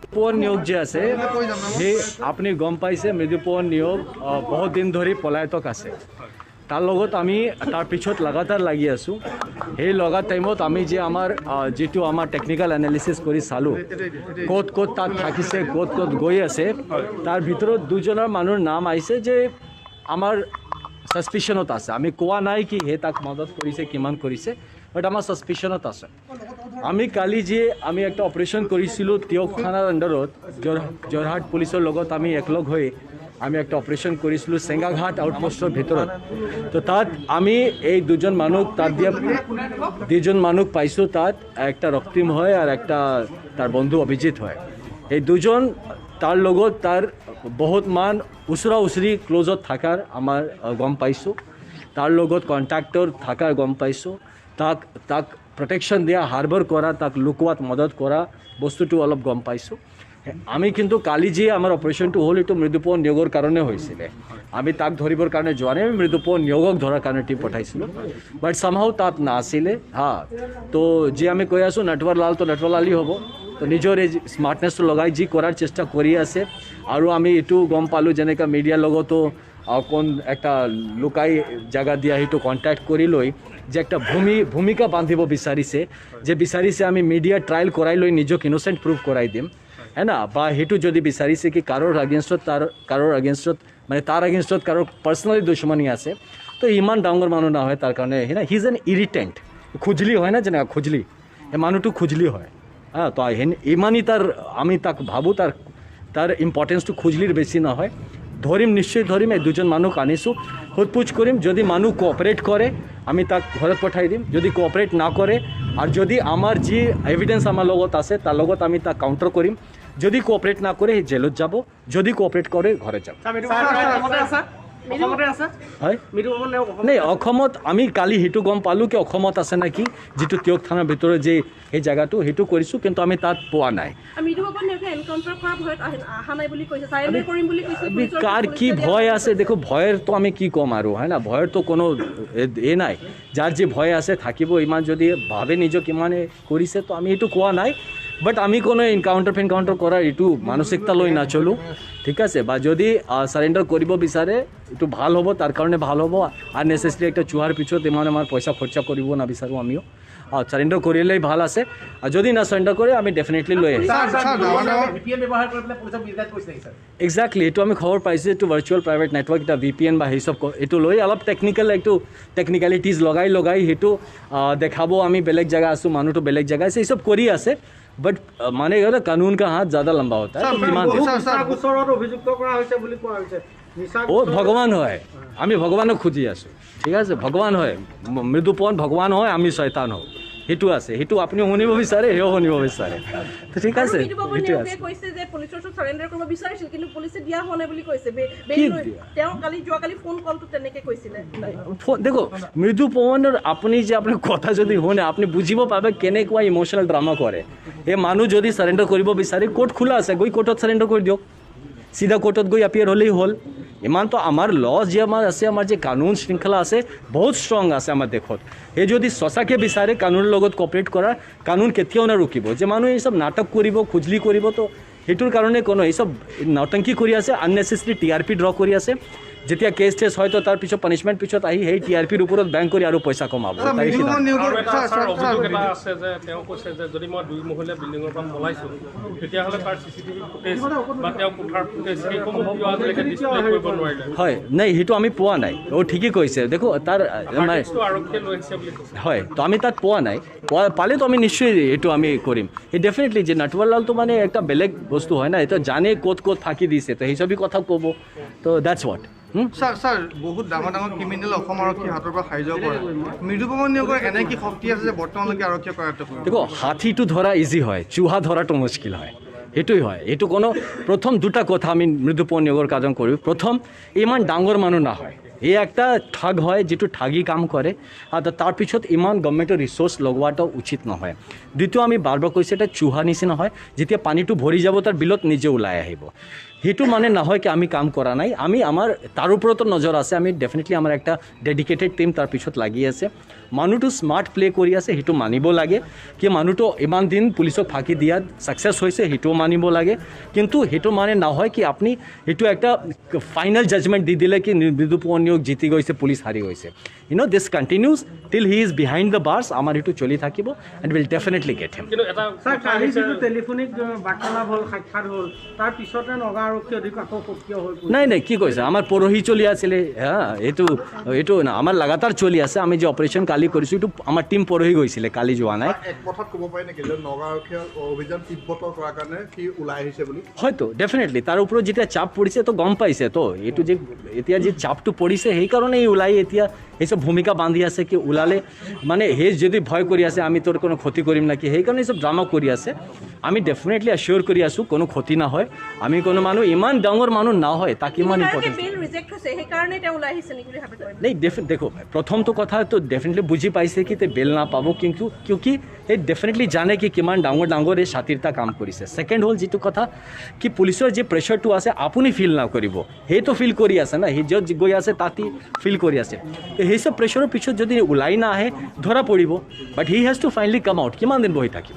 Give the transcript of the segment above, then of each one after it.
মৃদুপৱন নিয়োগ যে আছে সেই আপুনি গম পাইছে মৃদুপৱন নিয়োগ বহুত দিন ধৰি পলায়তক আছে তাৰ লগত আমি তাৰ পিছত লাগাতাৰ লাগি আছোঁ সেই লগা টাইমত আমি যে আমাৰ যিটো আমাৰ টেকনিকেল এনালিচিছ কৰি চালোঁ ক'ত ক'ত তাত থাকিছে ক'ত ক'ত গৈ আছে তাৰ ভিতৰত দুজনৰ মানুহৰ নাম আহিছে যে আমাৰ সাসপিশনত আছে আমি কোৱা নাই কি হে তাক মদত কৰিছে কিমান কৰিছে বাট আমাৰ সাসপিশনত আছে আমি কালি যে আমি একটা অপাৰেশ্যন কৰিছিলোঁ তিয়ক থানাৰ আণ্ডাৰত যোৰহাট পুলিচৰ লগত আমি একলগ হৈ আমি একটা অপাৰেশ্যন কৰিছিলোঁ চেঙ্গাঘাট আউটপোষ্টৰ ভিতৰত তো তাত আমি এই দুজন মানুহ তাত দিয়া দুজন মানুহ পাইছোঁ তাত একটা ৰক্তিম হয় আৰু একটা তাৰ বন্ধু অভিজিত হয় এই দুজন তাৰ লগত তাৰ বহুত মান ওচৰা ওচৰি ক্লোজত থাকাৰ আমাৰ গম পাইছোঁ তাৰ লগত কণ্টেক্টৰ থাকাৰ গম পাইছোঁ তাক প্ৰটেকশ্যন দিয়া হাৰ্বাৰ কৰা তাক লুকোৱাত মদত কৰা বস্তুটো অলপ গম পাইছোঁ আমি কিন্তু কালি যে আমাৰ অপাৰেশ্যনটো হ'ল এইটো মৃদুপৱন নিয়োগৰ কাৰণে হৈছিলে আমি তাক ধৰিবৰ কাৰণে যোৱা নাই আমি মৃদুপৱন নিয়োগক ধৰাৰ কাৰণে টিম পঠাইছিলোঁ বাট চামহাও তাত নাছিলে তো যে আমি কৈ আছোঁ নটৱৰলাল তো নটৱৰলালেই হ'ব তো নিজৰ এই স্মাৰ্টনেছটো লগাই যি কৰাৰ চেষ্টা কৰি আছে আৰু আমি এইটো গম পালোঁ যেনেকৈ মিডিয়াৰ লগতো কোন একটা লুকাই জায়গা দিয়া সেইটো কণ্টেক্ট কৰি লৈ যে একটা ভূমিকা বান্ধিব বিচাৰিছে আমি মিডিয়া ট্ৰায়েল কৰাই লৈ নিজক ইনোচেণ্ট প্ৰুভ কৰাই দিম না বা সেইটো যদি বিচাৰিছে কি কাৰোৰ আগেনষ্টত মানে তাৰ আগেনষ্টত কাৰোৰ পাৰ্চনেলি দুশ্মনী আছে তো ইমান ডাঙৰ মানুহ নহয় তাৰ কাৰণে না হি ইজ এন ইৰিটেণ্ট খুজলি হয় না যেনেকৈ খুজলি সেই মানুহটো খুজলি হয় তো ইমানেই আমি তাক ভাবোঁ তাৰ ইম্পৰ্টেঞ্চটো খুজলিৰ বেছি নহয় ধৰিম নিশ্চয় ধৰিম এই দুজন মানুষ আনিছোঁ সোধপোছ কৰিম যদি মানুহ কোঅপাৰেট কৰে আমি তাক ঘৰত পঠাই দিম যদি কোঅপাৰেট না কৰে আৰু যদি আমাৰ যি এভিডেন্স আমাৰ লগত আছে তাৰ লগত আমি তাক কাউণ্টাৰ কৰিম যদি কোঅপাৰেট না কৰে সেই জেলত যাব যদি কোঅপাৰেট কৰে ঘৰে যাব নাই অসমত আমি কালি সেইটো গম পালোঁ কি অসমত আছে নেকি যিটো তিয়ক থানাৰ ভিতৰত যে সেই জেগাটো সেইটো কৰিছোঁ কিন্তু আমি তাত পোৱা নাই কাৰ কি ভয় আছে দেখো ভয়েৰ তো আমি কি কম আৰু হয় না ভয়েৰ তো কোনো নাই যাৰ যে ভয় আছে থাকিব ইমান যদি ভাবে নিজক ইমানে কৰিছে তো আমি এইটো কোৱা নাই বাট আমি কোনো এনকাউণ্টাৰ কৰাৰ এইটো মানসিকতা লৈ নচলোঁ ঠিক আছে বা যদি সাৰেণ্ডাৰ কৰিব বিচাৰে এইটো ভাল হ'ব তাৰ কাৰণে ভাল হ'ব আননেচেচাৰি একটা চুহাৰ পিছত ইমান আমাৰ পইচা খৰচা কৰিব নাবিচাৰোঁ আমিও সাৰেণ্ডাৰ কৰিলেই ভাল আছে আৰু যদি না সাৰেণ্ডাৰ কৰে আমি ডেফিনেটলি লৈ আহিম এক্সাক্টলি এইটো আমি খবৰ পাইছোঁ এইটো ভাৰ্চুৱেল প্ৰাইভেট নেটৱৰ্ক এটা VPN বা সেই চব এইটো লৈ অলপ টেকনিকেলিটিজ লগাই সেইটো দেখাব আমি বেলেগ জেগা আছোঁ মানুহটো বেলেগ জেগা আছে এই সব কৰি আছে बट माने गया कानून का हाथ ज़्यादा लंबा होता है वो भगवान है आमी भगवानक खुजी आसो ठीक है भगवान है मृदुपवन भगवान है आमी शैतान हो हेतु আছে হেতু আপনি শুনিব বিচাৰে হেও শুনিব বিচাৰে তো ঠিক আছে হেতু আছে কৈছে যে পুলিচৰ ওচৰত সাৰেণ্ডাৰ কৰিব বিচাৰিছিল কিন্তু পুলিচে দিয়া হোৱা নাই বুলি কৈছে তেওঁ কালি ফোন কলটো তেনেকৈ কৈছিলে দেখো মৃদুপৱনৰ আপুনি যে আপুনি কথা যদি শুনে আপুনি বুজিব পাবে কেনেকুৱা ইমোশনাল ড্ৰামা কৰে এই মানুহ যদি সাৰেণ্ডাৰ কৰিব বিচাৰে কোৰ্ট খোলা আছে গৈ কোৰ্টত সাৰেণ্ডাৰ কৰি দিয়ক सीधा कोर्टत गई एपियर हलेই हल इमान तो आमार लॉ जे आमार आसे आमार जे कानून श्रृंखला आसे बहुत स्ट्रंग आसे आमार देखत हे जदि सचाके विचारे कानूনৰ লগত कोऑपरेट करार कानून केতিয়াও ना रुकिब जे मानुह এই সব नाटक करिब खुजली करिब तो हेतुर कारणे कोनो এই সব नौटंकी करि आसे अननेसेसरी TRP ड्र करि आसे যেতিয়া কেছ টেছ হয় তো তাৰ পিছত পানিশমেন্ট পিছত আহি সেই TRPৰ ওপৰত বেংক কৰি আৰু পইচা কমাব যদি মই 2 মহলীয়া বিল্ডিঙৰ পৰা পলাইছোঁ তেতিয়াহ'লে তাৰ CCTV ফুটেজ বা তেওঁ কোঠাৰ ফুটেজ সেইসমূহ আজিলৈকে ডিসপ্লে কৰিব নোৱাৰিলে হয় নাই সেইটো আমি পোৱা নাই ও ঠিকই কৈছে দেখো তাৰ আৰক্ষীয়ে লৈ আহিছে বুলি কৈছে হয় তো আমি তাত পোৱা নাই পালে তো আমি নিশ্চয় এইটো আমি কৰিম এই ডেফিনেটলি যে নটৱৰলাল তো মানে একটা বেলেগ বস্তু হয় না এটা জানে ক'ত ক'ত ফাঁকি দিছে তো সেই সবই কথা ক'ব তো দ্যাটস হোৱাট স্যাৰ বহুত ডাঙৰ ক্ৰিমিনাল অসম আৰক্ষী হাতৰ পৰা খাই যাব পাৰে মৃদুপৱন নিয়োগৰ এনে কি শক্তি আছে যে বৰ্তমানলৈকে আৰক্ষীয়ে কৰাটো দেখো হাতীটো ধৰা ইজি হয় চুহা ধৰাটো মুশকিল হয় এইটোই হয় এইটো কোনো প্ৰথম দুটা কথা আমি মৃদুপৱন নিয়োগৰ কাম কৰো প্ৰথম ইমান ডাঙৰ মানুহ না হয় এই একটা ঠগ হয় যেটো ঠগি কাম কৰে আৰু তাৰ পিছত ইমান গভৰ্ণমেণ্টৰ ৰিসোৰ্স লগোৱাটো উচিত নহয় দ্বিতীয় আমি বাৰবাৰ কৈছে এটা চুহা নিচিনা হয় যেতিয়া পানীটো ভৰি যাব তাৰ বিলত নিজে ওলাই আহিব হেতু মানে নহয় কি আমি কাম কৰা নাই আমি আমাৰ তাৰ ওপৰতো নজৰ আছে আমি ডেফিনেটলি আমাৰ একটা ডেডিকেটেড টিম তাৰ পিছত লাগি আছে মানুহটো স্মাৰ্ট প্লে কৰি আছে সেইটো মানিব লাগে কি মানুহটো ইমান দিন পুলিচক ফাঁকি দিয়াত ছাকচেছ হৈছে সেইটোও মানিব লাগে কিন্তু সেইটো মানে নহয় কি আপুনি সেইটো একটা ফাইনেল জাজমেণ্ট দি দিলে কি মৃদুপৱন নিয়োগ জিতি গৈছে পুলিচ হাৰি গৈছে this continues till he is behind the bars আমাৰ সেইটো চলি থাকিব and will definitely get him কিন্তু এটা স্যার কালি যিটো টেলিফোনিক বাৰ্তালাপ হ'ল সাক্ষাৎ হ'ল তাৰ পিছতে নগা আৰক্ষী অধিক আকৌ সক্ৰিয় হৈ পৰিল নাই কি কৈছে আমাৰ পৰহি চলি আছিলে এইটো আমাৰ লাগাতাৰ চলি আছে আমি যে অপাৰেশ্যন কালি কৰিছোঁ এইটো আমাৰ টীম পৰহি গৈছিলে কালি যোৱা নাই এক কথাত ক'ব পাৰি নেকি যে নগা আৰক্ষীয়ে অভিযান তীব্ৰতৰ কৰাৰ কাৰণে সি ওলাই আহিছে বুলি হয়তো ডেফিনেটলি তাৰ ওপৰত যেতিয়া চাপ পৰিছে তো গম পাইছে তো এইটো যে এতিয়া যে চাপটো পৰিছে সেইকাৰণে ওলাই এতিয়া এইসব ভূমিকা বান্ধি আছে কি ওলালে মানে সেই যদি ভয় কৰি আছে আমি তোৰ কোনো ক্ষতি কৰিম নাকি সেইকাৰণে এইসব ড্ৰামা কৰি আছে আমি ডেফিনেটলি এচিয়'ৰ কৰি আছোঁ কোনো ক্ষতি নহয় আমি কোনো মানুহ ইমান ডাঙৰ মানুহ নহয় তাক ইমান ইম্পৰ্টেণ্ট नहीं देखो प्रथम तो कथा तो डेफिनेटली बुझी पाइसे कि ते बेल ना पाबो क्योंकि ये डेफिनेटली जाने कि किमान डांगर डांगर ये शातिरता काम करिसे सेकेंड होल जी कथा कि पुलिसर जे प्रेशर टू आसे आपुनी फिल ना करिब हे तो फिल करि आसे ना हि जज गई आसे ताती फिल करि आसे तो हे सब प्रेशर पिছত যদি ওলাই না আহে ধরা পড়িব but he has to finally come out কিমান দিন বহি থাকিব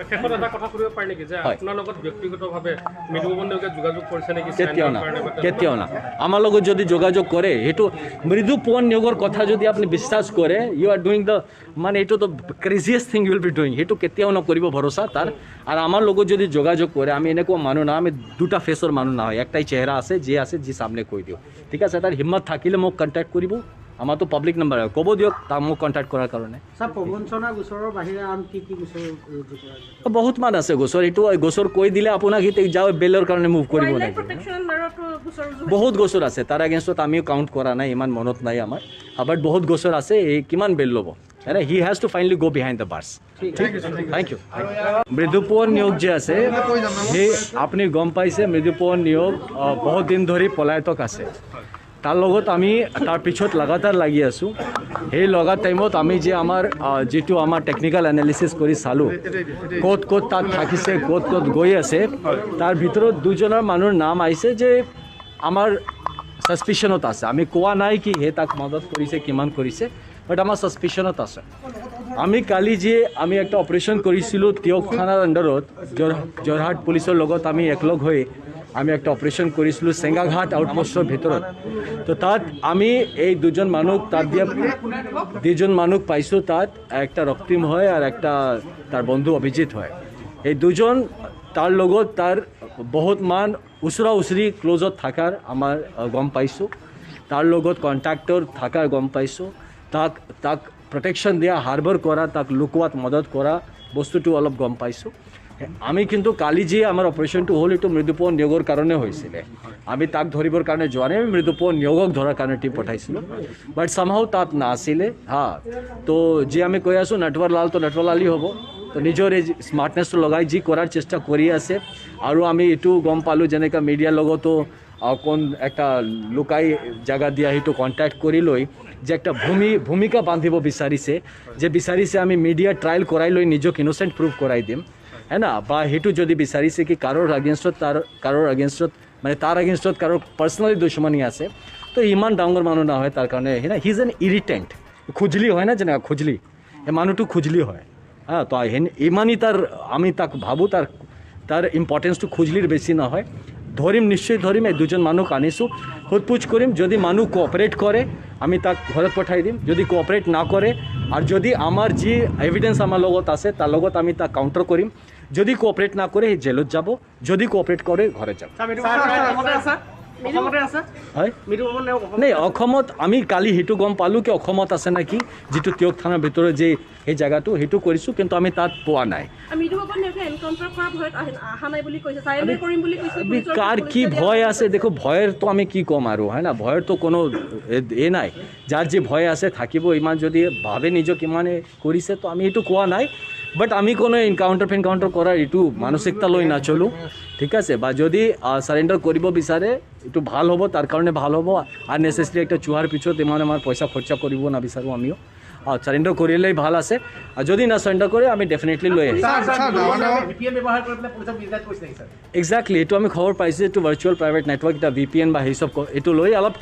শেষত এটা কথা কৰিব পাৰি নেকি যে আপোনাৰ লগত ব্যক্তিগতভাৱে মৃদুপৱন নিয়োগে যোগাযোগ কৰিছে নেকি কেতিয়াও না আমাৰ লগত যদি যোগাযোগ কৰে এটো মৃদুপৱন নিয়োগৰ কথা যদি আপনি বিশ্বাস করে ইউ আর ডুইং দ্য মানে এটো তো craziest thing you will be doing এটো কেতিয়াও নকৰিব ভৰসা তাৰ আৰ আমাৰ লগত যদি যোগাযোগ কৰে আমি এনেকুৱা মানুহ না আমি দুটা ফেসৰ মানুহ না হয় একটাই চেহারা আছে যে সামনে কৈ দিও ঠিক আছে তার হিম্মত থাকিলে মোক কন্টাক্ট কৰিব আমাৰ তো পাব্লিক নাম্বাৰ ক'ব দিয়ক তাক মোক কন্টাক্ট কৰাৰ কাৰণে স্যাৰ প্ৰবঞ্চনা গোচৰৰ বাহিৰে আন কি গোচৰ ৰুজু কৰা হৈছে বহুত মান আছে গোচৰ এইটো গোচৰ কৈ দিলে আপোনাক সি যাও বেলৰ কাৰণে মুভ কৰিব লাগিব বহুত গোচৰ আছে তাৰ এগেইনষ্টত আমিও কাউণ্ট কৰা নাই ইমান মনত নাই আমাৰ বাট বহুত গোচৰ আছে এই কিমান বেল ল'ব he has to finally go behind the bars thank you Mridupawan Neog যে আছে সেই আপুনি গম পাইছে মৃদুপৱন নিয়োগ বহুত দিন ধৰি পলায়তক আছে তাৰ লগত আমি তাৰ পিছত লাগাতাৰ লাগি আছোঁ সেই লগা টাইমত আমি যে আমাৰ যিটো আমাৰ টেকনিকেল এনালিচিছ কৰি চালোঁ ক'ত তাত থাকিছে ক'ত গৈ আছে তাৰ ভিতৰত দুজনৰ মানুহৰ নাম আহিছে যে আমাৰ ছাছপিশ্যনত আছে আমি কোৱা নাই কি সেই তাক মদত কৰিছে কিমান কৰিছে বাট আমাৰ ছাছপিশ্যনত আছে আমি কালি যে আমি একটা অপাৰেশ্যন কৰিছিলোঁ তিয়ক থানাৰ আণ্ডাৰত যোৰহাট পুলিচৰ লগত আমি একলগ হৈ আমি একটা অপাৰেশন কৰেছিল চেঙ্গাঘাট আউটপোস্টৰ ভিতৰত তো তাত আমি এই দুজন মানুহ তাত দিয়া দুজন মানুহ পাইছোঁ তাত একটা ৰক্তিম হয় আৰ একটা তাৰ বন্ধু অভিজিৎ হয় এই দুজন তাৰ লগত তাৰ বহুত মান ওচৰা ওচৰি ক্লোজত থাকাৰ আমাৰ গম পাইছোঁ তাৰ লগত কণ্ট্যাক্টৰ থাকাৰ গম পাইছোঁ তাক প্ৰটেকশ্যন দিয়া হাৰ্বৰ কৰা তাক লুকুৱাত মদত কৰা বস্তুটো অলপ গম পাইছোঁ আমি কিন্তু কালি যে আমাৰ অপাৰেশ্যনটো হ'ল এইটো মৃদুপৱন নিয়োগৰ কাৰণে হৈছিলে আমি তাক ধৰিবৰ কাৰণে যোৱা নাই আমি মৃদুপৱন নিয়োগক ধৰাৰ কাৰণে টিম পঠাইছিলোঁ বাট চামহাও তাত নাছিলে তো যে আমি কৈ আছোঁ নটৱৰলাল তো নটৱৰলালেই হ'ব তো নিজৰ এই স্মাৰ্টনেছটো লগাই যি কৰাৰ চেষ্টা কৰি আছে আৰু আমি এইটো গম পালোঁ যেনেকৈ মিডিয়াৰ লগতো কোন একটা লুকাই জাগা দিয়া সেইটো কণ্টেক্ট কৰি লৈ যে একটা ভূমিকা বান্ধিব বিচাৰিছে আমি মিডিয়া ট্ৰায়েল কৰাই লৈ নিজক ইনোচেণ্ট প্ৰুভ কৰাই দিম है ना বা সেইটো যদি বিচাৰিছে কি কাৰোৰ আগেইনষ্টত মানে তাৰ আগেইনষ্টত কাৰোৰ পাৰ্চনেলি দুশ্মনী আছে তো ইমান ডাঙৰ মানুহ নহয় তাৰ কাৰণে না হি ইজ এন ইৰিটেণ্ট খুজলি হয় না যেনে খুজলি এই মানুহটো খুজলি হয় তো ইমানই তাৰ আমি তাক ভাবোঁ তাৰ ইম্পৰ্টেঞ্চটো খুজলিৰ বেছি নহয় ধৰিম নিশ্চয় ধৰিম এই দুজন মানুষ আনিছোঁ সোধপোছ কৰিম যদি মানুহ কোঅপাৰেট কৰে আমি তাক ঘৰত পঠাই দিম যদি কোঅপাৰেট না কৰে আৰু যদি আমাৰ যি এভিডেন্স আমাৰ লগত আছে তাৰ লগত আমি তাক কাউণ্টাৰ কৰিম যদি কোঅপাৰেট না কৰে সি জেলত যাব যদি কোঅপাৰেট কৰে ঘৰে যাব হয় নাই অসমত আমি কালি সেইটো গম পালোঁ কি অসমত আছে নেকি যিটো তিয়ক থানাৰ ভিতৰত যে সেই জেগাটো সেইটো কৰিছোঁ কিন্তু আমি তাত পোৱা নাই কাৰ কি ভয় আছে দেখো ভয়েৰ তো আমি কি কম আৰু হয় না ভয়েৰ তো কোনো এ নাই যাৰ যে ভয় আছে থাকিব ইমান যদি ভাবে নিজক ইমানে কৰিছে তো আমি এইটো কোৱা নাই বাট আমি কোনো এনকাউণ্টাৰ কৰাৰ এইটো মানসিকতা লৈ নাচলোঁ ঠিক আছে বা যদি সাৰেন্ডাৰ কৰিব বিচাৰে এইটো ভাল হ'ব তাৰ কাৰণে ভাল হ'ব আৰ নেসেসাৰি একটা চুহাৰ পিছত ইমান আমাৰ পইচা খৰচা কৰিব নাবিচাৰোঁ আমিও সাৰেণ্ডাৰ কৰিলেই ভাল আছে আৰু যদি না সাৰেণ্ডাৰ কৰে আমি ডেফিনেটলি লৈ আহিম এক্সাক্টলি এইটো আমি খবৰ পাইছোঁ এইটো ভাৰ্চুৱেল প্ৰাইভেট নেটৱৰ্ক এটা VPN বা সেই চব এইটো লৈ অলপ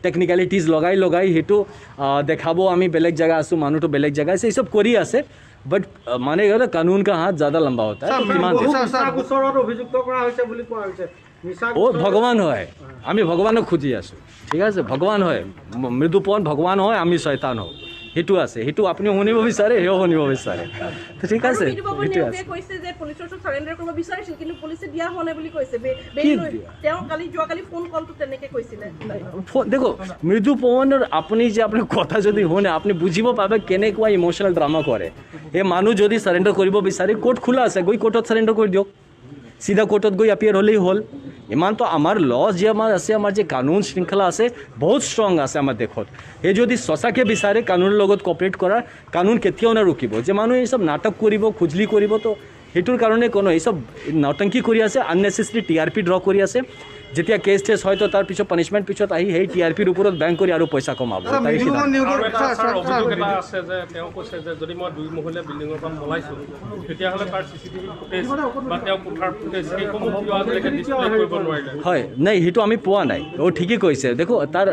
টেকনিকেলিটিজ লগাই সেইটো দেখাব আমি বেলেগ জেগা আছোঁ মানুহটো বেলেগ জেগা আছে এই চব কৰি আছে बट मानेगा ना कानून का हाथ ज़्यादा लंबा होता है গোচৰত অভিযুক্ত কৰা হৈছে বুলি কোৱা হৈছে ओ भगवान হয় আমি ভগৱানক খুঁজি আছোঁ ঠিক আছে ভগৱান হয় মৃদুপৱন ভগৱান হয় আমি শয়তান হওঁ সেইটো আছে সেইটো আপুনি শুনিব বিচাৰে সেও শুনিব বিচাৰে তো ঠিক আছে সেইটো আছে কৈছে যে পুলিচৰ সাৰেণ্ডাৰ কৰিব বিচাৰিছিল কিন্তু পুলিচে দিয়া হোৱা নাই বুলি কৈছে তেওঁ যোৱাকালি ফোন কলটো তেনেকৈ কৈছিলে দেখো মৃদুপৱনৰ আপুনি যে আপোনাৰ কথা যদি শুনে আপুনি বুজিব পাবে কেনেকুৱা ইম'চনেল ড্ৰামা কৰে এই মানুহ যদি সাৰেণ্ডাৰ কৰিব বিচাৰে কোৰ্ট খোলা আছে গৈ কোৰ্টত সাৰেণ্ডাৰ কৰি দিয়ক सीधा कोर्टत गई एपियर हलेই हल इमान तो आमार लॉज जे आमार আছে आमार जे कानून श्रृंखला আছে बहुत स्ट्रंग আছে आमार देखत এই যদি সঁচাকে বিচাৰে কানুনৰ লগত কোঅপাৰেট কৰাৰ কানুন কেতিয়াও না ৰকিব যে মানুহ এই সব নাটক কৰিব খুজলি কৰিব তো হেতুৰ কাৰণে কোনো এই সব নটংকি কৰি আছে আননেসেসাৰি টিআৰপি ড্ৰ কৰি আছে যেতিয়া কেছ টেছ হয় তো তাৰ পিছত পানিশমেন্ট পিছত আহি সেই টিআৰপিৰ ওপৰত বেংক কৰি আৰু পইচা কমাব তাই সিধা অভিযোগ এটা আছে যে তেওঁ কৈছে যে যদি মই 2 মহলীয়া বিল্ডিঙৰ পৰা পলাইছোঁ তেতিয়াহ'লে তাৰ CCTV ফুটেজ বা তেওঁ কোঠাৰ ফুটেজ সেইসমূহ কিয় আজিলৈকে ডিছপ্লে কৰিব নোৱাৰিলে হয় নাই সেইটো আমি পোৱা নাই ও ঠিকই কৈছে দেখো তাৰ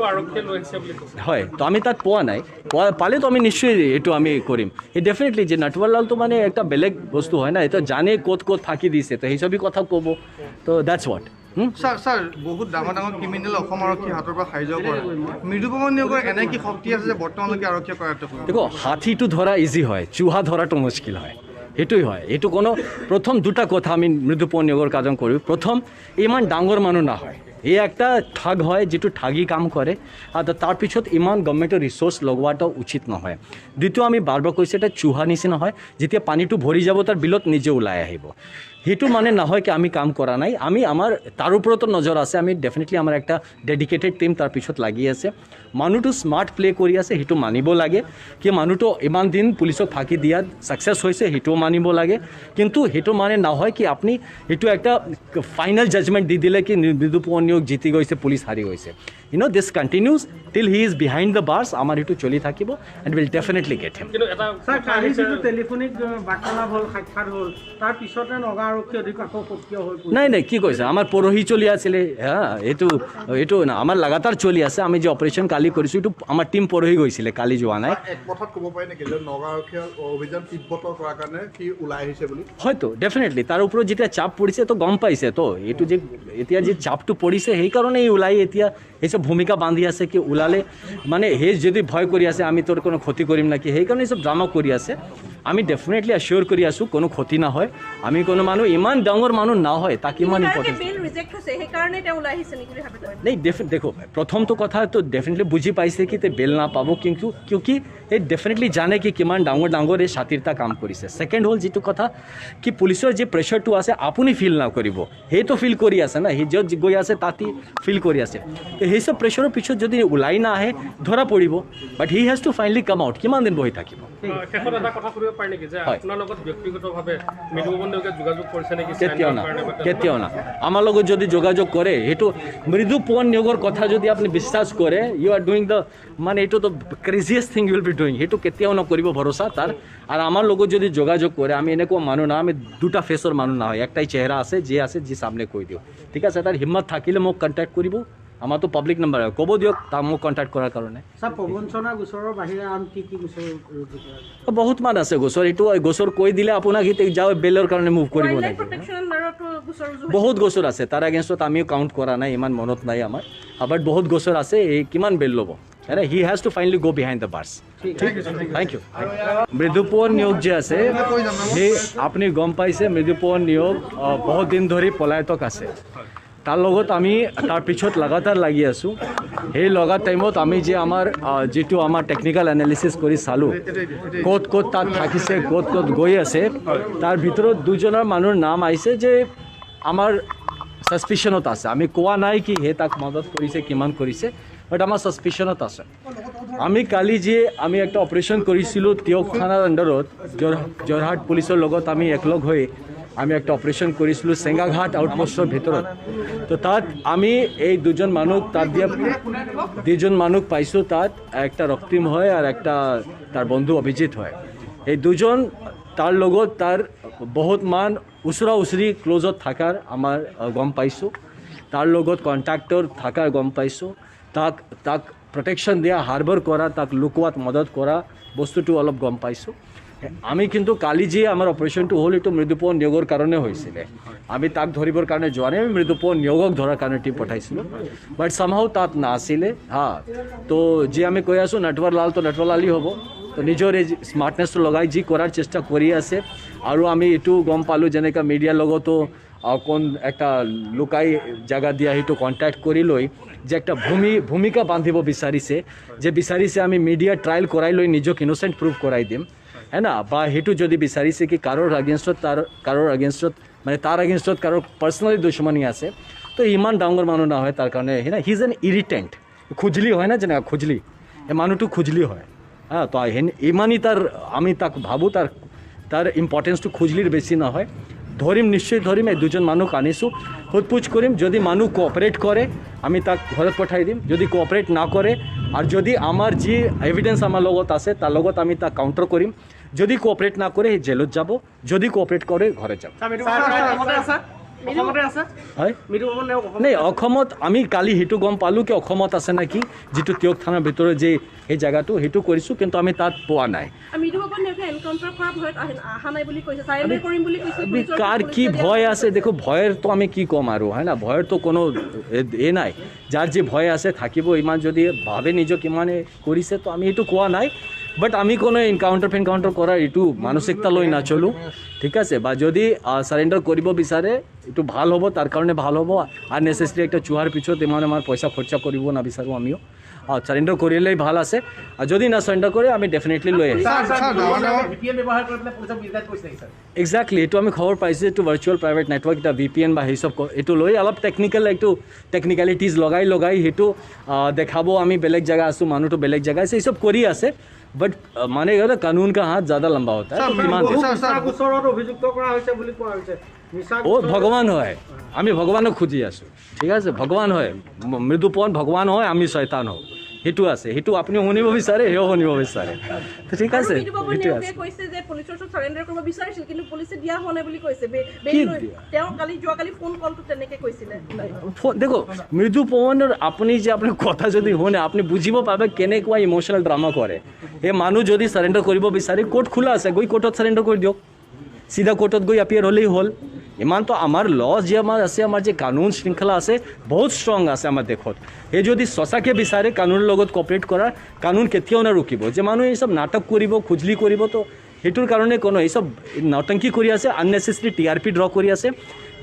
আৰক্ষীয়ে লৈ আহিছে বুলি কৈছে হয় তো আমি তাত পোৱা নাই পালে তো আমি নিশ্চয় এইটো আমি কৰিম এই ডেফিনেটলি যে নটৱাৰলাল তো মানে একটা বেলেগ বস্তু হয় না এটা জানে ক'ত ফাঁকি দিছে তো সেই সবই কথা ক'ব তো দ্যাটছ হোৱাট স্যাৰ বহুত ডাঙৰ ক্ৰিমিনেল অসম আৰক্ষীৰ হাতৰ পৰা খাই যাব পাৰে মৃদুপৱন নিয়োগৰ এনে কি শক্তি আছে যে বৰ্তমানলৈকে আৰক্ষীয়ে কৰাটো দেখো হাতীটো ধৰা ইজি হয় চুহা ধৰাটো মুশকিল হয় সেইটোই হয় এইটো কোনো প্ৰথম দুটা কথা আমি মৃদুপৱন নিয়োগৰ কাম কৰোঁ প্ৰথম ইমান ডাঙৰ মানুহ না হয় এই একটা ঠগ হয় যেটো ঠগি কাম কৰে আৰ তাৰ পিছত ইমান গভৰ্নমেন্টেৰ ৰিসোৰ্স লগোৱাটো উচিত নহয় দ্বিতীয় আমি বাৰবাৰ কৈছোঁ এটা চুহা নিচিনা হয় যেতিয়া পানীটো ভৰি যাব তাৰ বিলত নিজে ওলাই আহিব সেইটো মানে নহয় কি আমি কাম কৰা নাই আমি আমাৰ তাৰ ওপৰতো নজৰ আছে আমি ডেফিনেটলি আমাৰ একটা ডেডিকেটেড টিম তাৰ পিছত লাগি আছে মানুহটো স্মাৰ্ট প্লে কৰি আছে সেইটো মানিব লাগে কি মানুহটো ইমান দিন পুলিচক ফাঁকি দিয়াত সাকসেস হৈছে সেইটো মানিব লাগে কিন্তু সেইটো মানে নহয় কি আপুনি সেইটো একটা ফাইনাল জাজমেন্ট দি দিলে কি মৃদুপৱন নিয়োগ জিতি গৈছে পুলিচ হাৰি গৈছে this continues till he is behind the bars আমাৰ সেইটো চলি থাকিব and will definitely get him কিন্তু এটা স্যার কালি যিটো টেলিফোনিক বাৰ্তালাপ হ'ল সাক্ষাৎ হ'ল তাৰ পিছতে নগা আৰক্ষী অধিক আকৌ সক্ৰিয় হৈ পৰিছে নাই কি কৈছে আমাৰ পৰহি চলি আছিলে হ্যাঁ এইটো না আমাৰ লাগাতাৰ চলি আছে আমি যে অপাৰেশ্যন কালি কৰিছোঁ এইটো আমাৰ টিম পৰহি গৈছিলে কালি যোৱা নাই এক কথাত ক'ব পাৰি নেকি যে নগা আৰক্ষীৰ অভিযান তীব্ৰতৰ কৰাৰ কাৰণে কি ওলাই আহিছে বুলি হয়তো ডেফিনেটলি তাৰ ওপৰত যেতিয়া চাপ পৰিছে তো গম পাইছে তো এইটো যে এতিয়া যে চাপটো পৰিছে সেইকাৰণে ওলাই এতিয়া এইসব ভূমিকা বান্ধি আছে কি ওলালে মানে হে যদি ভয় কৰি আছে আমি তোৰ কোনো ক্ষতি কৰিম নাকি সেইকাৰণে সব ড্ৰামা কৰি আছে আমি ডেফিনেটলি এশ্যোৰ কৰি আছোঁ কোনো ক্ষতি নহয় আমি কোনো মানুহ ইমান ডাঙৰ মানুহ না হয় তাক ইমান ইম্পৰ্টেণ্ট नहीं देखो प्रथमतो कथा तो डेफिनेटली बुझी पाइसे कि बेल ना पाब क्योंकि ये डेफिनेटली जाने कि किमान डांगर डांगर ये शातिरता काम करिसे सेकेंड होल जितु कथा कि पुलिसर जे प्रेशर टू आसे आपुनी फिल ना करिब हे तो फिल करि आसे ना हि जज गई आसे ताती फिल करि आसे हे सब प्रेशर पिছত যদি ওলাই না আহে ধরা পড়িব but he has to finally come out কিমান দিন বহি থাকিব শেষত এটা কথা কৰিব পাৰি নেকি যে আপোনাৰ লগত ব্যক্তিগতভাৱে মৃদুপৱন নিয়োগে যোগাযোগ কৰিছে নেকি কেতিয়াও না আমাৰ লগত যদি যোগাযোগ কৰে সেইটো মৃদুপৱন নিয়োগৰ কথা যদি আপনি বিশ্বাস করে ইউ আর ডুইং দ্য মানে এইটো তো craziest thing you will be doing সেইটো কেতিয়াও নকৰিব ভৰসা তাৰ আৰ আমাৰ লগত যদি যোগাযোগ কৰে আমি এনেকুৱা মানুহ না আমি দুটা ফেসৰ মানুহ না হয় একটাই চেহারা আছে যে সামনে কৈ দিও ঠিক আছে তার হিম্মত থাকিলে মোক কন্টাক্ট কৰিব আমাৰ তো পাব্লিক নাম্বাৰ ক'ব দিয়ক তা মোক কন্টাক্ট কৰাৰ কাৰণে স্যাৰ প্ৰবঞ্চনা গোচৰৰ বাহিৰে আন কি গোচৰ বহুত মান আছে গোচৰ এইটো গোচৰ কৈ দিলে আপোনাক হিতে যাও বেলৰ কাৰণে মুভ কৰিব নাই বহুত গোচৰ আছে তাৰ এগেইনষ্টত আমিও কাউণ্ট কৰা নাই ইমান মনত নাই আমাৰ বাট বহুত গোচৰ আছে এই কিমান বেল ল'ব he has to finally go behind the bars thank you Mridupawan Neog যে আছে সেই আপুনি গম পাইছে মৃদুপৱন নিয়োগ বহুত দিন ধৰি পলায়তক আছে তাৰ লগত আমি তাৰ পিছত লাগাতাৰ লাগি আছোঁ সেই লগা টাইমত আমি যে আমাৰ যিটো আমাৰ টেকনিকেল এনালিচিছ কৰি চালোঁ ক'ত তাত থাকিছে ক'ত গৈ আছে তাৰ ভিতৰত দুজনৰ মানুহৰ নাম আহিছে যে আমাৰ ছাছপিশ্যনত আছে আমি কোৱা নাই কি হে তাক মদত কৰিছে কিমান কৰিছে বাট আমাৰ ছাছপিশ্যনত আছে আমি কালি যে আমি একটা অপাৰেশ্যন কৰিছিলোঁ তিয়ক থানাৰ আণ্ডাৰত যোৰহাট পুলিচৰ লগত আমি একলগ হৈ আমি একটা অপাৰেশ্যন কৰিছিলোঁ চেঙ্গাঘাট আউটপোষ্টৰ ভিতৰত। তো তাত আমি এই দুজন মানুহ তাত দিয়া দুজন মানুহ পাইছোঁ। তাত একটা ৰক্তিম হয় আৰু একটা তাৰ বন্ধু অভিজিত হয়। এই দুজন তাৰ লগত তাৰ বহুত মান ওচৰা ওচৰি ক্লোজত থকাৰ আমাৰ গম পাইছোঁ। তাৰ লগত কণ্টেক্টৰ থকাৰ গম পাইছোঁ। তাক প্ৰটেকশ্যন দিয়া, হাৰ্বাৰ কৰা, তাক লুকোৱাত মদত কৰা বস্তুটো অলপ গম পাইছোঁ। আমি কিন্তু কালি যে আমাৰ অপাৰেশ্যনটো হ'ল এইটো মৃদুপৱন নিয়োগৰ কাৰণে হৈছিলে। আমি তাক ধৰিবৰ কাৰণে যোৱা নাই, আমি মৃদুপৱন নিয়োগক ধৰাৰ কাৰণে টিম পঠাইছিলোঁ। বাট চামহাও তাত নাছিলে। তো যে আমি কৈ আছোঁ নটৱাৰ লাল, তো নটৱাৰ লালেই হ'ব। তো নিজৰ এই স্মাৰ্টনেছটো লগাই যি কৰাৰ চেষ্টা কৰি আছে। আৰু আমি এইটো গম পালোঁ যেনেকৈ মিডিয়াৰ লগতো কোন একটা লুকাই জাগা দিয়া সেইটো কণ্টেক্ট কৰি লৈ যে একটা ভূমিকা বান্ধিব বিচাৰিছে আমি মিডিয়া ট্ৰায়েল কৰাই লৈ নিজক ইন'চেণ্ট প্ৰুভ কৰাই দিম, হে না? বা সেইটো যদি বিচাৰিছে কি কাৰোৰ আগেনষ্টত মানে তাৰ আগেনষ্টত কাৰোৰ পাৰ্চনেলি দুশ্মনী আছে, তো ইমান ডাঙৰ মানুহ নহয় তাৰ কাৰণে, হে না? হি ইজ এন ইৰিটেণ্ট, খুজলি হয় না, যেনেকৈ খুজলি, এই মানুহটো খুজলি হয়। তো ইমানেই আমি তাক ভাবোঁ তাৰ ইম্পৰ্টেঞ্চটো খুজলিৰ বেছি নহয়। ধৰিম, নিশ্চয় ধৰিম। এই দুজন মানুষ আনিছোঁ, সোধপোছ কৰিম। যদি মানুহ কোঅপাৰেট কৰে আমি তাক ঘৰত পঠাই দিম। যদি কোঅপাৰেট না কৰে আৰু যদি আমাৰ যি এভিডেন্স আমাৰ লগত আছে তাৰ লগত আমি তাক কাউণ্টাৰ কৰিম। যদি কোঅপাৰেট না কৰে সি জেলত যাব, যদি কোঅপাৰেট কৰে ঘৰে যাব। হয় নাই, অসমত আমি কালি সেইটো গম পালোঁ কি অসমত আছে নেকি, যিটো তিয়ক থানাৰ ভিতৰত যে এই জেগাটো সেইটো কৰিছোঁ, কিন্তু আমি তাত পোৱা নাই। কাৰ কি ভয় আছে দেখো, ভয়েৰ তো আমি কি কম আৰু, হয় না? ভয়েৰ তো কোনো এ নাই। যাৰ যে ভয় আছে থাকিব, ইমান যদি ভাবে নিজক ইমানে কৰিছে, তো আমি এইটো কোৱা নাই। বাট আমি কোনো এনকাউণ্টাৰ কৰাৰ এইটো মানসিকতা লৈ নাচলোঁ, ঠিক আছে? বা যদি সাৰেণ্ডাৰ কৰিব বিচাৰে এইটো ভাল হ'ব, তাৰ কাৰণে ভাল হ'ব। আননেচেচাৰি একটা চুহাৰ পিছত ইমান আমাৰ পইচা খৰচা কৰিব নাবিচাৰোঁ আমিও। সাৰেণ্ডাৰ কৰিলেই ভাল আছে। আৰু যদি না সাৰেণ্ডাৰ কৰে আমি ডেফিনেটলি লৈ আহিম। এক্সাক্টলি, এইটো আমি খবৰ পাইছোঁ। এইটো ভাৰ্চুৱেল প্ৰাইভেট নেটৱৰ্ক, এটা VPN বা সেই চব এইটো লৈ অলপ টেকনিকেলিটিজ লগাই সেইটো দেখাব আমি বেলেগ জেগা আছোঁ, মানুহটো বেলেগ জেগা আছে, এই চব কৰি আছে। বাট মানে কানুন কা হাত ज़्यादा লম্বা होता है। ও ভগৱান হয়, আমি ভগৱানক খুজি আছোঁ, ঠিক আছে? ভগৱান হয়, মৃদুপৱন ভগৱান হয়, আমি শয়তান হওঁ, সেইটো আছে। সেইটো আপুনিও শুনিব বিচাৰে, সেও শুনিব বিচাৰে, তো ঠিক আছে। দেখো মৃদুপৱনৰ আপুনি কথা যদি শুনে আপুনি বুজিব পাবে কেনেকুৱা ইমোশ্যনেল ড্ৰামা কৰে। এই মানুহ যদি সাৰেণ্ডাৰ কৰিব বিচাৰে, কোৰ্ট খোলা আছে, গৈ কোৰ্টত সাৰেণ্ডাৰ কৰি দিয়ক। চিধা কোৰ্টত গৈ এপিয়াৰ হ'লেই হ'ল। ইমানতো আমাৰ ল যে আমাৰ আছে, আমাৰ যে কানুন শৃংখলা আছে বহুত ষ্ট্ৰং আছে আমাৰ দেশত। এই যদি সঁচাকৈ বিচাৰে কানুনৰ লগত কোঅপাৰেট কৰাৰ, কানুন কেতিয়াও নাৰুকিব। যে মানুহ এই চব নাটক কৰিব, খুজলি কৰিব, তো সেইটোৰ কাৰণে কোনো এই চব নটংকি কৰি আছে, আননেচেচাৰি TRP ড্ৰ কৰি আছে।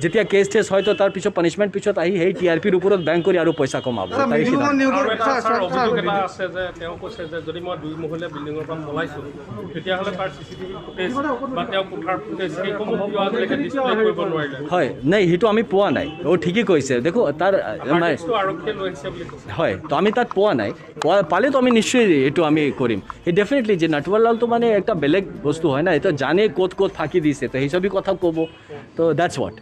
যেতিয়া কেছ টেছ হয় তো তাৰ পিছত পানিছমেণ্ট পিছত আহি সেই TRPৰ ওপৰত বেংক কৰি আৰু পইচা কমাব। অভিযোগ এটা আছে যে তেওঁ কৈছে যে যদি মই 2 মহলীয়া বিল্ডিঙৰ পৰা পলাইছোঁ, তেতিয়াহ'লে তাৰ CCTV ফুটেজ বা তেওঁ কোঠাৰ ফুটেজ সেইসমূহ কিয় আজিলৈকে ডিছপ্লে কৰিব নোৱাৰিলে? হয়, নাই সেইটো আমি পোৱা নাই। ঠিকেই কৈছে। দেখো তাৰ আৰক্ষীয়ে লৈ আহিছে বুলি কৈছে। হয়, তো আমি তাত পোৱা নাই। পালেতো আমি নিশ্চয় এইটো আমি কৰিম। এই ডেফিনেটলি যে নটৱাৰ লালটো মানে একটা বেলেগ বস্তু হয় না, এটা জানে ক'ত ফাঁকি দিছে, তো সেই সবই কথা ক'ব। তো দ্যাটছ হোৱাট।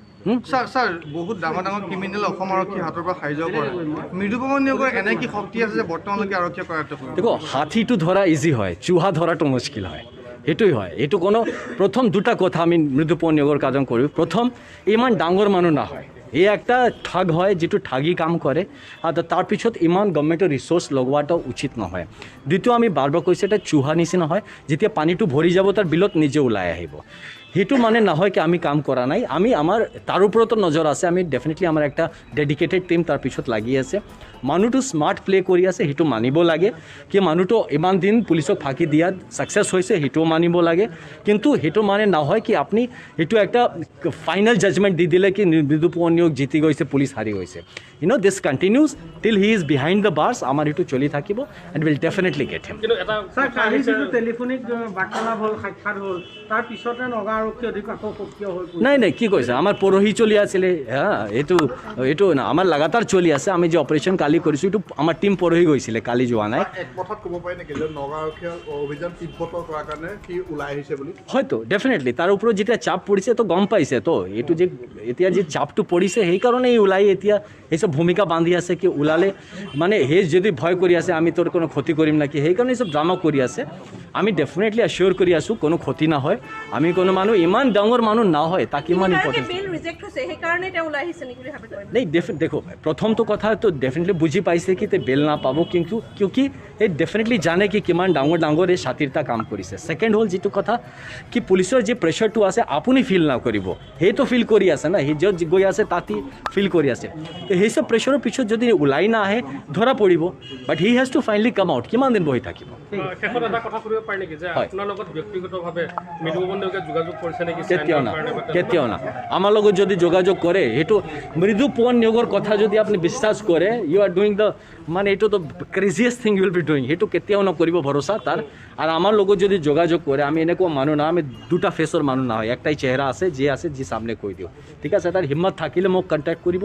ছাৰ বহুত ডাঙৰ ক্ৰিমিনেল অসম আৰক্ষীৰ হাতৰ পৰা সাহায্য কৰে। মৃদুপৱন নিয়োগৰ এনে কি শক্তি আছে যে বৰ্তমানলৈকে আৰক্ষীয়ে কৰাটো? দেখো হাতীটো ধৰা ইজি হয়, চুহা ধৰাটো মুস্কিল হয়। সেইটোই হয়। এইটো কোনো প্ৰথম দুটা কথা আমি মৃদুপৱন নিয়োগৰ কাম কৰোঁ। প্ৰথম, ইমান ডাঙৰ মানুহ নহয়, এই একটা ঠগ হয় যিটো ঠগি কাম কৰে, আৰু তাৰপিছত ইমান গভৰ্ণমেণ্টৰ ৰিচোৰ্চ লগোৱাটো উচিত নহয়। দ্বিতীয়, আমি বাৰবাৰ কৈছোঁ এটা চুহা নিচিনা হয়, যেতিয়া পানীটো ভৰি যাব তাৰ বিলত নিজে ওলাই আহিব। সেইটো মানে নহয় কি আমি কাম কৰা নাই, আমি আমাৰ তাৰ ওপৰতো নজৰ আছে। আমি ডেফিনেটলি আমাৰ একটা ডেডিকেটেড টিম তাৰ পিছত লাগি আছে। মানুহটো স্মাৰ্ট প্লে কৰি আছে, সেইটো মানিব লাগে। কি মানুহটো ইমান দিন পুলিচক ফাঁকি দিয়াত ছাকচেছ হৈছে, সেইটোও মানিব লাগে। কিন্তু সেইটো মানে নহয় কি আপুনি সেইটো একটা ফাইনেল জাজমেণ্ট দি দিলে কি মৃদুপৱন নিয়োগ জিতি গৈছে, পুলিচ হাৰি গৈছে। This continues till he is behind the bars. আমাৰ সেইটো চলি থাকিব and will definitely get him. Telephonic বাৰ্তালাপ হ'ল, সাক্ষাৎ হ'ল, তাৰ পিছতে নগা আৰক্ষী অধিক আকৌ সক্ৰিয় হৈ পৰিছে। নাই নাই কি কৈছে আমাৰ পৰহি চলি আছিলে এইটো না আমাৰ লাগাতাৰ চলি আছে আমি যে অপাৰেশ্যন কালি কৰিছোঁ এইটো আমাৰ টীম পৰহি গৈছিলে কালি যোৱা নাই এক কথাত ক'ব পাৰি নেকি যে নগা আৰক্ষীয়ে অভিযান তীব্ৰতৰ কৰাৰ কাৰণে সি ওলাই আহিছে বুলি হয়তো ডেফিনেটলি তাৰ ওপৰত যেতিয়া চাপ পৰিছে তো গম পাইছে তো এইটো যে এতিয়া যে চাপটো পৰিছে সেইকাৰণে ওলাই এতিয়া এইসব ভূমিকা বান্ধি আছে কি ওলালে মানে সেই যদি ভয় কৰি আছে আমি তোৰ কোনো ক্ষতি কৰিম নাকি সেইকাৰণে এইসব ড্ৰামা কৰি আছে আমি ডেফিনেটলি এচিয়'ৰ কৰি আছোঁ কোনো ক্ষতি নহয় আমি কোনো মানুহ ইমান ডাঙৰ মানুহ নহয় তাক ইমান ইম্পৰ্টেণ্ট বেল ৰিজেক্ট হৈছে সেইকাৰণে তেওঁ ওলাই আহিছে নেকি বুলি ভাবে नहीं देखो प्रथमतो कथा तो डेफिनेटली बुझी पाइसे कि ते बेल ना पाबो क्योंकि ये डेफिनेटली जाने कि किमान डांगर डांगर ये शातिरता काम करिसे सेकेंड होल जितु कथा कि पुलिसर जे प्रेशर टू आसे आपुनी फिल ना करिब हे तो फिल करि आसे ना हि जज गई आसे ताती फिल करि आसे तो हे सब प्रेशर पिछत जदि उलाई ना आए धरा पड़िब but he has to finally come out किमान दिन बहि থাকিব শেষত এটা কথা কৰিব পাৰি নেকি যে আপোনাৰ লগত ব্যক্তিগতভাৱে মৃদুপৱন নেওগে যোগাযোগ কৰিছে নেকি কেতিয়াও না আমাৰ লগত যদি যোগাযোগ কৰে সেইটো মৃদুপৱন নিয়োগৰ কথা যদি আপুনি বিশ্বাস কৰে ইউ আৰ ডুইং দ্য মানে এইটো তো craziest thing you will be doing সেইটো কেতিয়াও নকৰিব ভৰসা তাৰ আৰ আমাৰ লগত যদি যোগাযোগ কৰে আমি এনেকুৱা মানুহ না আমি দুটা ফেসৰ মানুহ না হয় একটাই চেহারা আছে যি সামনে কৈ দিও ঠিক আছে তার হিম্মত থাকিলে মোক কন্টাক্ট কৰিব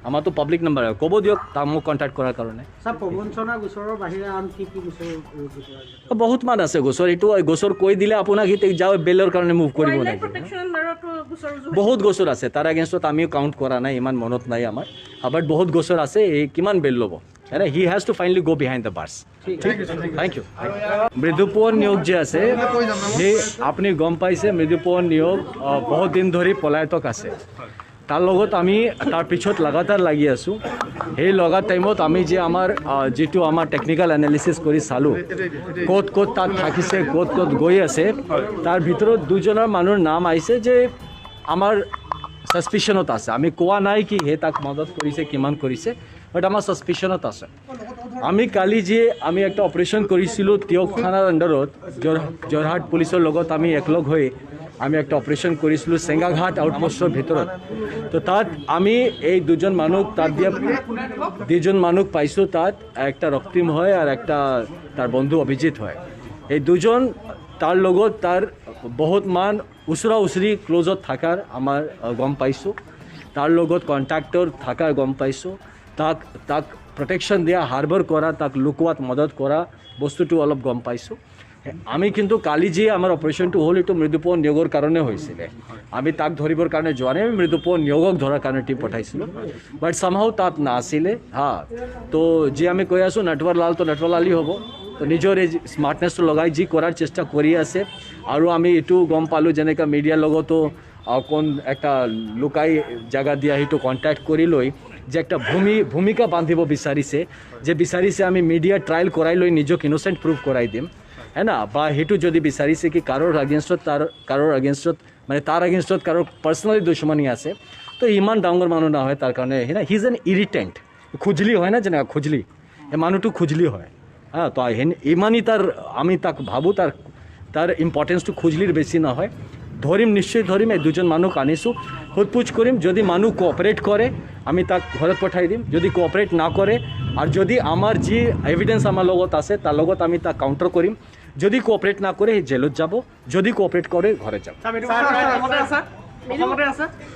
আমাৰ তো পাব্লিক নাম্বাৰ ক'ব দিয়ক তাক মোক কন্টাক্ট কৰাৰ কাৰণে স্যাৰ প্ৰবঞ্চনা গোচৰৰ বাহিৰে আন কি গোচৰ বহুত মান আছে গোচৰ এইটো গোচৰ কৈ দিলে আপোনাক সি যাও বেলৰ কাৰণে মুভ কৰিব ওয়াইল্ড লাইফ লাগিব প্ৰটেকচন আৰু গোচৰ বহুত গোচৰ আছে তাৰ এগেইনষ্টত আমিও কাউণ্ট কৰা নাই ইমান মনত নাই আমাৰ বাট বহুত গোচৰ আছে এই কিমান বেল ল'ব है he has to finally go behind the bars thank you Mridupawan Neog যে আছে সেই আপুনি গম পাইছে মৃদুপৱন নিয়োগ বহুত দিন ধৰি পলায়তক আছে তাৰ লগত আমি তাৰ পিছত লাগাতাৰ লাগি আছোঁ সেই লগা টাইমত আমি যে আমাৰ যিটো আমাৰ টেকনিকেল এনালিচিছ কৰি চালোঁ ক'ত ক'ত তাত থাকিছে ক'ত ক'ত গৈ আছে তাৰ ভিতৰত দুজনৰ মানুহৰ নাম আহিছে যে আমাৰ সাসপিশনত আছে আমি কোৱা নাই কি হে তাক মদত কৰিছে কিমান কৰিছে বাট আমাৰ সাসপিশনত আছে আমি কালি যে আমি একটা অপাৰেশ্যন কৰিছিলোঁ তিয়ক থানাৰ আণ্ডাৰত যোৰহাট পুলিচৰ লগত আমি একলগ হৈ আমি একটা অপাৰেশ্যন কৰিছিলোঁ চেঙ্গাঘাট আউটপোষ্টৰ ভিতৰত তো তাত আমি এই দুজন মানুহ তাত দিয়া দুজন মানুহ পাইছোঁ তাত একটা ৰক্তিম হয় আৰু একটা তাৰ বন্ধু অভিজিত হয় এই দুজন তাৰ লগত তাৰ বহুত মান ওচৰা ওচৰি ক্লোজত থাকাৰ আমাৰ গম পাইছোঁ তাৰ লগত কণ্ট্ৰাক্টৰ থাকাৰ গম পাইছোঁ তাক প্ৰটেকশ্যন দিয়া হাৰ্বাৰ কৰা তাক লুকুৱাত মদত কৰা বস্তুটো অলপ গম পাইছোঁ আমি কিন্তু কালি যে আমাৰ অপাৰেশ্যনটো হ'ল এইটো মৃদুপৱন নিয়োগৰ কাৰণে হৈছিলে আমি তাক ধৰিবৰ কাৰণে যোৱা নাই আমি মৃদুপৱন নিয়োগক ধৰাৰ কাৰণে টিম পঠাইছিলোঁ বাট চামহাও তাত নাছিলে তো যে আমি কৈ আছোঁ নটৱৰলাল তো নটৱৰলালেই হ'ব তো নিজৰ এই স্মাৰ্টনেছটো লগাই যি কৰাৰ চেষ্টা কৰি আছে আৰু আমি এইটো গম পালোঁ যেনেকৈ মিডিয়াৰ লগতো কোন একটা লুকাই জায়গা দিয়া সেইটো কণ্টেক্ট কৰি লৈ যে একটা ভূমিকা বান্ধিব বিচাৰিছে আমি মিডিয়া ট্ৰায়েল কৰাই লৈ নিজক ইনোচেণ্ট প্ৰুভ কৰাই দিম है ना বা সেইটো যদি বিচাৰিছে কি কাৰোৰ আগেইনষ্টত মানে তাৰ আগেইনষ্টত কাৰোৰ পাৰ্চনেলি দুশ্মনী আছে তো ইমান ডাঙৰ মানুহ নহয় তাৰ কাৰণে হে না হি ইজ এন ইৰিটেণ্ট খুজলি হয় না যেনেকৈ খুজলি এই মানুহটো খুজলি হয় তো ইমানেই আমি তাক ভাবোঁ তাৰ ইম্পৰ্টেঞ্চটো খুজলিৰ বেছি নহয় ধৰিম নিশ্চয় ধৰিম এই দুজন মানুহক আনিছোঁ সোধপোছ কৰিম যদি মানুহ কোঅপাৰেট কৰে আমি তাক ঘৰত পঠাই দিম যদি কোঅপাৰেট নকৰে আৰু যদি আমাৰ যি এভিডেন্স আমাৰ লগত আছে তাৰ লগত আমি তাক কাউণ্টাৰ কৰিম যদি কোঅপাৰেট নকৰে সেই জেলত যাব যদি কোঅপাৰেট কৰে ঘৰে যাব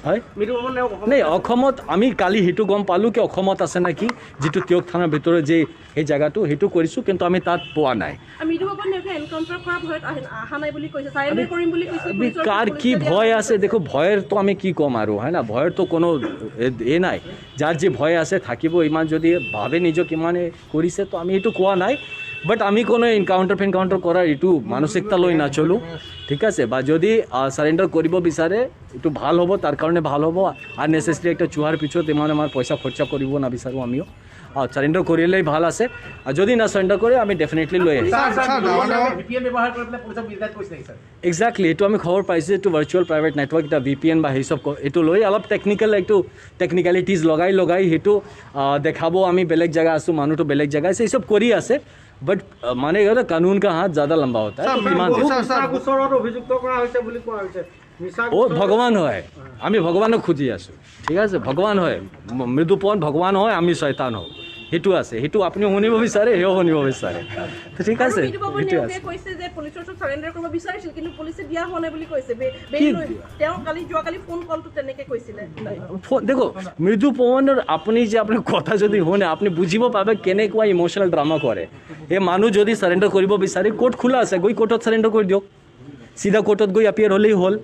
হয় নাই অসমত আমি কালি সেইটো গম পালোঁ কি অসমত আছে নেকি যিটো তিয়ক থানাৰ ভিতৰত যে সেই জেগাটো সেইটো কৰিছোঁ কিন্তু আমি তাত পোৱা নাই কাৰ কি ভয় আছে দেখো ভয়েৰ তো আমি কি কম আৰু হয় না ভয়েৰ তো কোনো এ নাই যাৰ যে ভয় আছে থাকিব ইমান যদি ভাবে নিজক ইমানে কৰিছে তো আমি এইটো কোৱা নাই বাট আমি কোনো এনকাউণ্টাৰ কৰাৰ এইটো মানসিকতা লৈ নচলোঁ ঠিক আছে বা যদি সাৰেণ্ডাৰ কৰিব বিচাৰে এইটো ভাল হ'ব তাৰ কাৰণে ভাল হ'ব আৰ নেচেসাৰি একটা চুহাৰ পিছত ইমান আমাৰ পইচা খৰচা কৰিব নাবিচাৰোঁ আমিও সাৰেণ্ডাৰ কৰিলেই ভাল আছে আৰু যদি না সাৰেণ্ডাৰ কৰে আমি ডেফিনেটলি লৈ আহিম এক্সাক্টলি এইটো আমি খবৰ পাইছোঁ এইটো ভাৰ্চুৱেল প্ৰাইভেট নেটৱৰ্ক এটা VPN বা সেইসব এইটো লৈ অলপ টেকনিকেলিটিজ লগাই সেইটো দেখাব আমি বেলেগ জেগা আছোঁ মানুহটো বেলেগ জেগা আছে এইসব কৰি আছে बट माने गया कानून का हाथ ज़्यादा लंबा होता है ओ भगवान है आमी भगवानक खुजी आसो ठीक है भगवान है मृदुपवन भगवान है आमी शैतान हो সেইটো আছে, সেইটো আপুনি শুনিব বিচাৰে, সেও শুনিব বিচাৰে, তো ঠিক আছে, মৃদু পৱন সেইটো নেওগে আছে। কৈছে যে পুলিচৰ ওচৰত চাৰেণ্ডাৰ কৰিব বিচাৰিছিল কিন্তু পুলিচে দিয়া হোৱা নাই বুলি কৈছে কি বেইল লৈ তেওঁ যোৱাকালি ফোন কলটো তেনেকে কৈছিলে দেখো মৃদু পৱনৰ আপুনি যে আপুনি কথা যদি শুনে আপুনি বুজিব পাবে কেনেকুৱা ইমোশ্যনেল ড্ৰামা কৰে। এই মানুহ যদি চাৰেণ্ডাৰ কৰিব বিচাৰে কোৰ্ট খোলা আছে, গৈ কোৰ্টত চাৰেণ্ডাৰ কৰি দিয়ক, চিধা কোৰ্টত গৈ এপিয়াৰ হ'লেই হ'ল।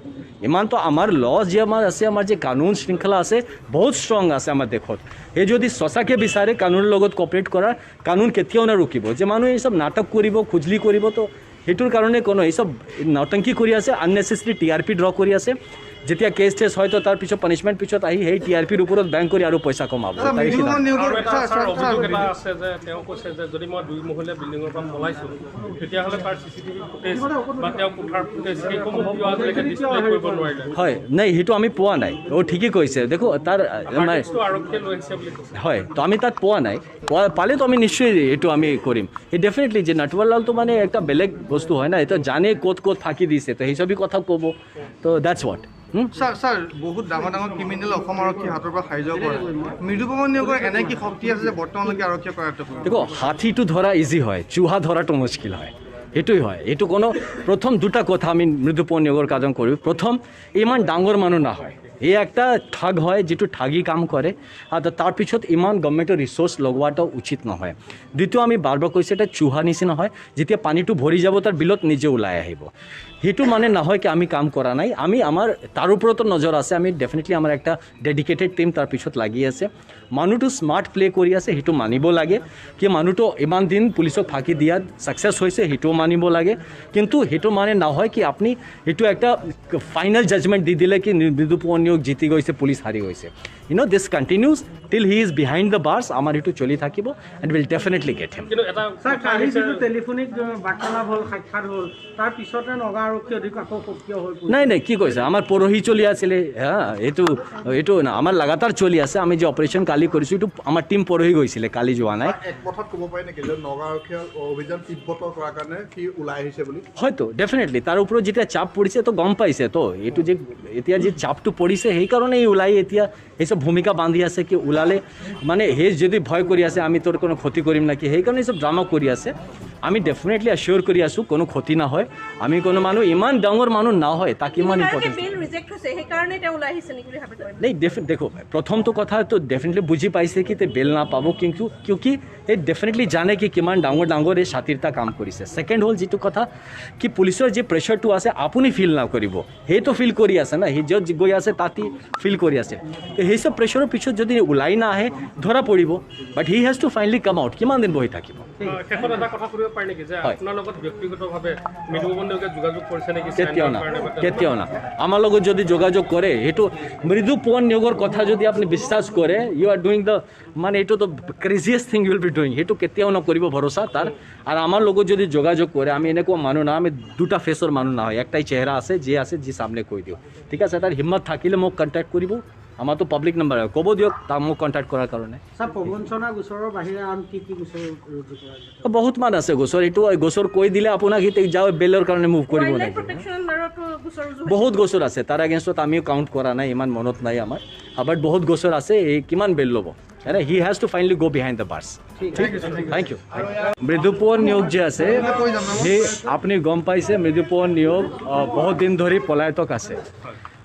ইমানতো আমাৰ ল যে আমাৰ আছে, আমাৰ যে কানুন শৃংখলা আছে বহুত ষ্ট্ৰং আছে আমাৰ দেশত। এই যদি সঁচাকৈ বিচাৰে কানুনৰ লগত কপাৰেট কৰাৰ, কানুন কেতিয়াও নাৰুকিব। যে মানুহে এইসব নাটক কৰিব, খুজলি কৰিব, তো সেইটোৰ কাৰণে কোনো এইসব নটংকি কৰি আছে, আননেচেচাৰী TRP ড্ৰ কৰি আছে। যেতিয়া কেছ টেছ হয় তো তাৰ পিছত পানিছমেণ্ট পিছত আহি সেই TRPৰ ওপৰত বেংক কৰি আৰু পইচা কমাব। মৃদু পৱন নিয়োগৰ আৰু এটা অভিযোগ এটা আছে যে তেওঁ কৈছে যে যদি মই 2 মহলীয়া বিল্ডিঙৰ পৰা পলাইছোঁ তেতিয়াহ'লে তাৰ CCTV ফুটেজ বা তেওঁ কোঠাৰ ফুটেজ সেইসমূহ কিয় আজিলৈকে ডিছপ্লে কৰিব নোৱাৰিলে। হয়, নাই সেইটো আমি পোৱা নাই। ঠিকেই কৈছে, দেখো তাৰ হাৰ্ডডিস্কটো আৰক্ষীয়ে লৈ আহিছে বুলি কৈছে। হয়, তো আমি তাত পোৱা নাই, পালেতো আমি নিশ্চয় এইটো আমি কৰিম। এই ডেফিনেটলি যে নটৱাৰলালটো মানে একটা বেলেগ বস্তু হয় না, এইটো জানে ক'ত ক'ত ফাঁকি দিছে, তো সেইসবই কথা ক'ব, তো দ্যাটছ হোৱাট। ছাৰ বহুত ডাঙৰ ক্ৰিমিনেল অসম আৰক্ষীৰ হাতৰ পৰা সাৰি যাব পাৰে। মৃদু পৱন নিয়োগৰ এনে কি শক্তি আছে যে বৰ্তমানলৈকে আৰক্ষীয়ে কৰায়ত্ব কৰে? দেখো হাতীটো ধৰা ইজি হয়, চুহা ধৰাটো মুশকিল হয়, এইটোই হয়। এইটো কোনো প্ৰথম দুটা কথা আমি মৃদু পৱন নিয়োগৰ কাম কৰোঁ। প্ৰথম, ইমান ডাঙৰ মানুহ নহয়, এই একটা ঠগ হয় যিটো ঠগি কাম কৰে, আৰু তাৰপিছত ইমান গভৰ্ণমেণ্টৰ ৰিচোৰ্চ লগোৱাটো উচিত নহয়। দ্বিতীয়, আমি বাৰ বাৰ কৈছোঁ এটা চুহা নিচিনা হয়, যেতিয়া পানীটো ভৰি যাব তাৰ বিলত নিজে ওলাই আহিব। সেইটো মানে নহয় কি আমি কাম কৰা নাই, আমি আমাৰ তাৰ ওপৰতো নজৰ আছে। আমি ডেফিনেটলি আমাৰ একটা ডেডিকেটেড টিম তাৰ পিছত লাগি আছে। মানুহটো স্মাৰ্ট প্লে কৰি আছে, সেইটো মানিব লাগে। কি মানুহটো ইমান দিন পুলিচক ফাঁকি দিয়াত ছাকচেছ হৈছে, সেইটোও মানিব লাগে। কিন্তু সেইটো মানে নহয় কি আপুনি এইটো একটা ফাইনেল জাজমেণ্ট দি দিলে কি মৃদু পৱন নিয়োগ জিতি গৈছে, পুলিচ হাৰি গৈছে। This continues till he is behind the bars. আমাৰ সেইটো চলি থাকিব and will definitely get him. কিন্তু এটা ছাৰ, কালি যিটো টেলিফোনিক বাৰ্তালাপ হ'ল, সাক্ষাৎ হ'ল, তাৰ পিছতে নগা আৰক্ষী অধিক আকৌ সক্ৰিয় হৈ পৰিছে। নাই কি কৈছে, আমাৰ পৰহি চলি আছিলে, এইটো না আমাৰ লাগাতাৰ চলি আছে। আমি যে অপাৰেশ্যন কালি কৰিছোঁ, এইটো আমাৰ টীম পৰহি গৈছিলে, কালি যোৱা নাই। এক কথাত ক'ব পাৰি নেকি যে নগা আৰক্ষীয়ে অভিযান তীব্ৰতৰ কৰাৰ কাৰণে সি ওলাই আহিছে বুলি? হয়তো ডেফিনেটলি তাৰ ওপৰত যেতিয়া চাপ পৰিছে তো গম পাইছে, তো এইটো যে এতিয়া যে চাপটো পৰিছে সেইকাৰণেই ওলাই এতিয়া এইসব ভূমিকা বান্ধি আছে কি ওলালে মানে সেই যদি ভয় কৰি আছে আমি তোৰ কোনো ক্ষতি কৰিম নাকি, সেইকাৰণে এইসব ড্ৰামা কৰি আছে। আমি ডেফিনেটলি এচিয়'ৰ কৰি আছোঁ কোনো ক্ষতি নহয়। আমি কোনো মানুহ ইমান ডাঙৰ মানুহ নহয় তাক ইমান ইম্পৰ্টেণ্ট বেইল ৰিজেক্ট হৈছে সেইকাৰণে তেওঁ ওলাই আহিছে নেকি বুলি ভাবে? नहीं देखो प्रथम तो कथा तो डेफिनेटली बुझी पाइसे कि ते बेल ना पाबो क्योंकि ये डेफिनेटली जाने कि किमान डांगर डांगर ये शातिरता काम करिছে। सेकेंड होल जितु कथा कि पुलिसर जे प्रेशर टू आसे आपुनी फिल ना करिब हे तो फिल करि आसे ना हि जज गई आसे ताती फिल करि आसे तो हे सब प्रेशर पिছত যদি ওলাই না আহে ধরা পড়িব but he has to finally come out কিমান দিন বহি থাকিব। শেষত এটা কথা কৰিব পাৰি নেকি যে আপোনাৰ লগত ব্যক্তিগতভাৱে মৃদু পৱনকে যোগাযোগ কৰিছে নেকি? কেতিয়াও না আমাৰ লগত যদি যোগাযোগ কৰে এটো মৃদু পৱন নিয়োগৰ কথা যদি আপনি বিশ্বাস করে ইউ আর ডুইং দ্য মানে এটো তো craziest thing you will be doing এটো কেতিয়াও নকৰিব ভৰসা তাৰ। আৰ আমাৰ লগত যদি যোগাযোগ কৰে আমি এনেকুৱা মানুহ না আমি দুটা ফেসৰ মানুহ না হয় একটাই চেহারা আছে যে সামনে কৈ দিও ঠিক আছে। তার হিম্মত থাকিলে মোক কন্ট্যাক্ট কৰিব আমাৰ তো পাব্লিক নাম্বাৰ ক'ব দিয়ক তাক মোক কন্ট্যাক্ট কৰাৰ কাৰণে। স্যাৰ প্ৰবঞ্চনা গোচৰৰ বাহিৰে আন কি গোচৰ ৰুজু কৰা যায়? বহুত মান আছে গোচৰ এইটো গোচৰ কৈ দিলে আপোনাক সি যাও বেলৰ কাৰণে মুভ কৰিব ওয়াইল্ড লাইফ লাগিব। প্ৰোটেকশন লৰটো গোচৰ ৰুজু বহুত গোচৰ আছে তাৰ এগেইনষ্টত আমিও কাউণ্ট কৰা নাই ইমান মনত নাই আমাৰ বাট বহুত গোচৰ আছে এই কিমান বেল ল'ব he has to finally go behind the bars. Thank you. Mridu Pawan নিয়োগ যে আছে সেই আপুনি গম পাইছে মৃদু পৱন নিয়োগ বহুত দিন ধৰি পলায়তক আছে।